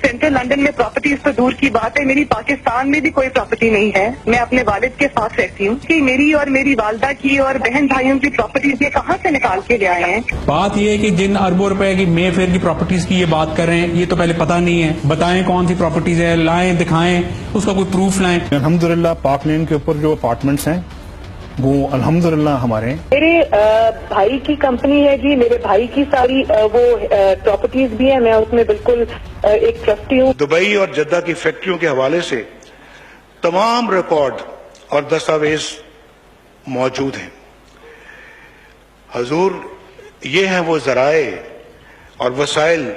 Central London میں properties تو دور کی بات ہے، میری پاکستان میں بھی کوئی پراپرٹی نہیں ہے. میں اپنے والد کے ساتھ رہتی ہوں کہ میری اور میری والدہ کی اور بہن بھائیوں کی پراپرٹیز یہ کہاں سے نکال کے لے آئے ہیں. بات یہ ہے کہ جن اربوں روپے کی مے فیئر کی پراپرٹیز کی یہ بات کر رہے ہیں، یہ تو پہلے پتہ نہیں ہے. بتائیں کون سی پراپرٹیز ہے، لائیں دکھائیں، اس کا کوئی پروف لائیں. الحمدللہ پارک لین کے اوپر جو اپارٹمنٹس ہیں وہ الحمدللہ ہمارے ہیں. میرے بھائی کی کمپنی ہے جی، میرے بھائی کی ساری وہ پراپرٹیز بھی ہیں، میں اس میں بالکل ایک ٹرسٹی ہوں. دبئی اور جدہ کی فیکٹریوں کے حوالے سے تمام ریکارڈ اور دستاویز موجود ہیں. حضور، یہ ہیں وہ ذرائع اور وسائل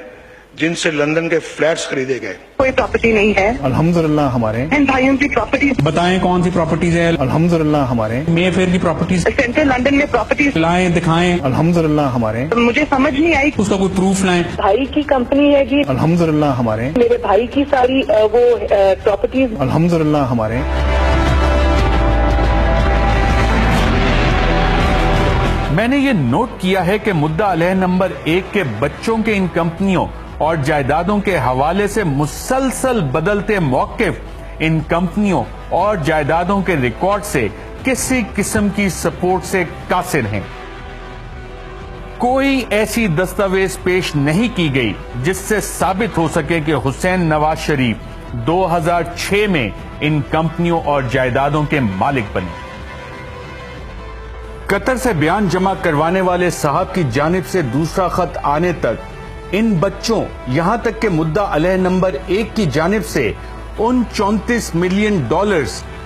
جن سے لندن کے فلیٹس خریدے گئے. کوئی پراپرٹی نہیں ہے. الحمدللہ ہمارے ہیں. بہن بھائیوں کی پراپرٹیز بتائیں کون سی پراپرٹیز ہے، الحمدللہ ہمارے ہیں. مے فیئر کی پراپرٹیز سینٹرل لندن میں پراپرٹیز لائیں دکھائیں، الحمدللہ ہمارے ہیں. مجھے سمجھ نہیں آئی. اس کا کوئی پروف لائیں. بھائی کی کمپنی ہے جی، الحمدللہ ہمارے ہیں. میرے بھائی کی ساری وہ پراپرٹیز الحمدللہ ہمارے ہیں. میں نے یہ نوٹ کیا ہے کہ مدعا علیہ نمبر 1 کے بچوں کے ان کمپنیوں اور جائیدادوں کے حوالے سے مسلسل بدلتے موقف ان کمپنیوں اور جائیدادوں کے ریکارڈ سے کسی قسم کی سپورٹ سے قاصر ہیں. کوئی ایسی دستاویز پیش نہیں کی گئی جس سے ثابت ہو سکے کہ حسین نواز شریف 2006 میں ان کمپنیوں اور جائیدادوں کے مالک بنے. قطر سے بیان جمع کروانے والے صاحب کی جانب سے دوسرا خط آنے تک ان بچوں، یہاں تک کہ مدعا علیہ نمبر 1 کی جانب سے ان $34 ملین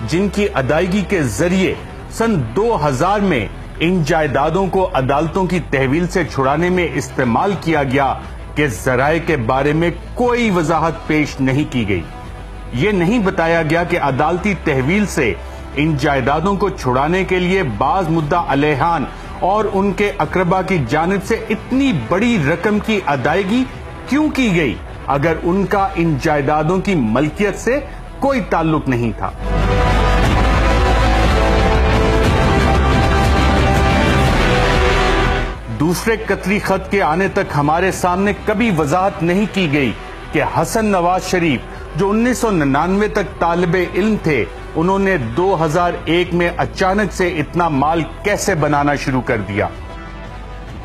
جن کی ادائیگی کے ذریعے سن 2000 میں ان جائیدادوں کو عدالتوں کی تحویل سے چھڑانے میں استعمال کیا گیا کہ ذرائع کے بارے میں کوئی وضاحت پیش نہیں کی گئی. یہ نہیں بتایا گیا کہ عدالتی تحویل سے ان جائیدادوں کو چھڑانے کے لیے بعض مدعا علیہان اور ان کے اقربا کی جانب سے اتنی بڑی رقم کی ادائیگی کیوں کی گئی اگر ان کا ان جائیدادوں کی ملکیت سے کوئی تعلق نہیں تھا. دوسرے قطری خط کے آنے تک ہمارے سامنے کبھی وضاحت نہیں کی گئی کہ حسن نواز شریف جو 1999 تک طالب علم تھے، انہوں نے 2001 میں اچانک سے اتنا مال کیسے بنانا شروع کر دیا.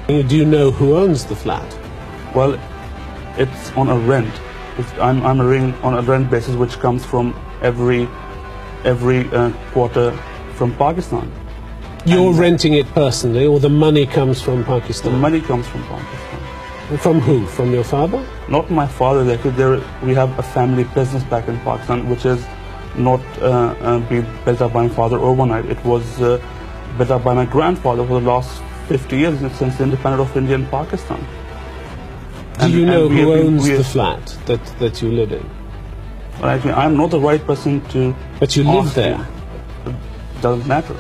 Do you know who owns the flat? Well, it's on a rent. I'm on a rent basis which comes from every quarter from Pakistan. You're renting it personally, or the money comes from Pakistan? The money comes from Pakistan. From who? From your father? Not my father. We have a family business back in Pakistan, which is not being built up by my father overnight. It was built up by my grandfather for the last 50 years since the independence of India and Pakistan. Do you know who owns the flat that you live in? Well, actually, I'm not the right person to. But you live there. It doesn't matter.